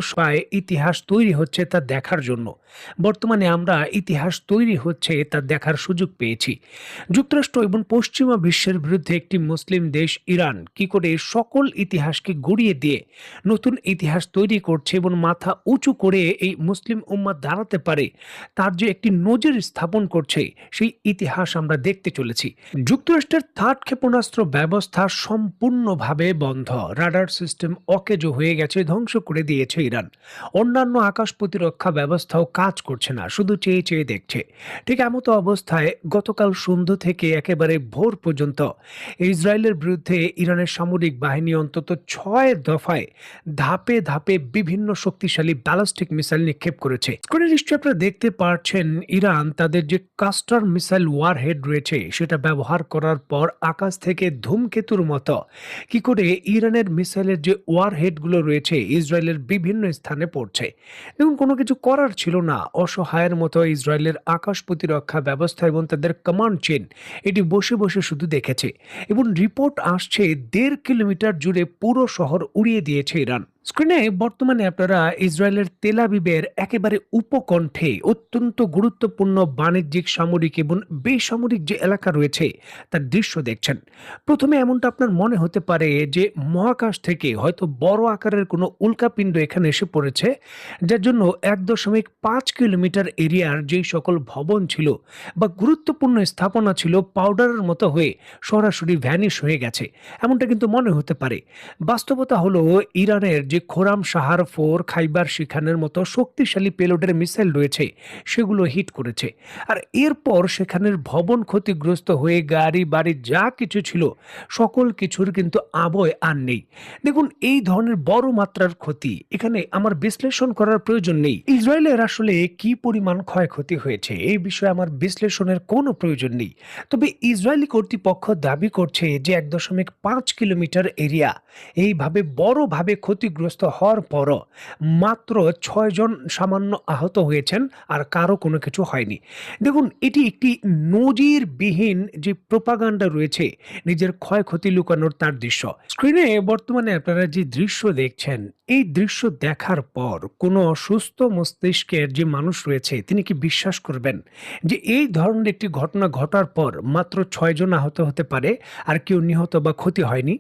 পায় ইতিহাস তৈরি হচ্ছে তা দেখার জন্য। বর্তমানে আমরা ইতিহাস তৈরি হচ্ছে তা দেখার সুযোগ পেয়েছি। যুক্তরাষ্ট্র এবং পশ্চিমা বিশ্বের বিরুদ্ধে একটি মুসলিম দেশ ইরান কি করে সকল ইতিহাসকে গড়িয়ে দিয়ে নতুন ইতিহাস তৈরি করছে এবং মাথা উঁচু করে এই মুসলিম উম্মাহ দাঁড়াতে পারে তার যে একটি নজির স্থাপন করছে, সেই ইতিহাস আমরা দেখতে চলেছি। যুক্তরাষ্ট্রের থার্ড ক্ষেপণাস্ত্র ব্যবস্থা সম্পূর্ণভাবে বন্ধ, রাডার সিস্টেম অকেজো হয়ে গেছে, ধ্বংস করে দিয়েছে ইরান। অন্যান্য আকাশ প্রতিরক্ষা ব্যবস্থাও কাজ করছে না, শুধু চেয়ে চেয়ে দেখছে। ঠিক এমতো অবস্থায় গতকাল সন্ধ্যা থেকে একেবারে ভোর পর্যন্ত ইসরায়েলের বিরুদ্ধে ইরানের সামরিক বাহিনী অন্তত 6 দফায় ধাপে ধাপে বিভিন্ন শক্তিশালী ব্যালিস্টিক মিসাইল নিক্ষেপ করেছে। স্ক্রিনে নিশ্চয়ই আপনারা দেখতে পাচ্ছেন ইরান তাদের যে কাস্টার মিসাইল ওয়ারহেড রয়েছে সেটা ব্যবহার করার পর আকাশ থেকে ধূমকেতুর মতো কি করে ইরানের মিসাইলের যে ওয়ারহেডগুলো রয়েছে ইসরায়েলের বিভিন্ন স্থানে পড়ছে। এবং কোনো কিছু করার ছিল না, অসহায়ের মতো ইসরায়েলের আকাশ প্রতিরক্ষা ব্যবস্থা এবং তাদের কমান্ড চেন এটি বসে বসে শুধু দেখেছে। এবং রিপোর্ট আসছে 1.5 কিলোমিটার জুড়ে পুরো শহর উড়িয়ে দিয়েছে ইরান। স্ক্রিনে বর্তমানে আপনারা ইসরায়েলের তেল আবিবের একেবারে উপকণ্ঠে অত্যন্ত গুরুত্বপূর্ণ বাণিজ্যিক, সামরিক এবং বেসামরিক যে এলাকা রয়েছে তার দৃশ্য দেখছেন। প্রথমে এমনটা আপনার মনে হতে পারে যে মহাকাশ থেকে হয়তো বড় আকারের কোনো উল্কাপিণ্ড এখানে এসে পড়েছে, যার জন্য 1.5 কিলোমিটার এরিয়ার যেই সকল ভবন ছিল বা গুরুত্বপূর্ণ স্থাপনা ছিল পাউডারের মতো হয়ে সরাসরি ভ্যানিশ হয়ে গেছে, এমনটা কিন্তু মনে হতে পারে। বাস্তবতা হলো ইরানের যে খোরাম শাহার 4, খাইবার শিখানের মতো শক্তিশালী পেলোডের মিসাইল রয়েছে সেগুলো হিট করেছে। আর এরপর সেখানের ভবন ক্ষতিগ্রস্ত হয়ে গাড়ি বাড়ি যা কিছু ছিল সকল কিছুর কিন্তু আবয় আর নেই। দেখুন, এই ধরনের বড় মাত্রার ক্ষতি এখানে আমার বিশ্লেষণ করার প্রয়োজন নেই। ইসরায়েলের আসলে কি পরিমাণ ক্ষয়ক্ষতি হয়েছে এই বিষয়ে আমার বিশ্লেষণের কোনো প্রয়োজন নেই। তবে ইসরায়েলি কর্তৃপক্ষ দাবি করছে যে 1.5 কিলোমিটার এরিয়া এইভাবে বড়ভাবে ক্ষতিগ্রস্ত হওয়ার পরও মাত্র 6 জন সামান্য আহত হয়েছেন, আর কারো কোনো কিছু হয়নি। দেখুন, এটি একটি নজিরবিহীন যে প্রোপাগান্ডা রয়েছে নিজের ক্ষয়ক্ষতি লুকানোর তার দৃশ্য। স্ক্রিনে বর্তমানে আপনারা যে দৃশ্য দেখছেন, এই দৃশ্য দেখার পর কোনো সুস্থ মস্তিষ্কের যে মানুষ রয়েছে তিনি কি বিশ্বাস করবেন যে এই ধরনের একটি ঘটনা ঘটার পর মাত্র 6 জন আহত হতে পারে আর কেউ নিহত বা ক্ষতি হয়নি?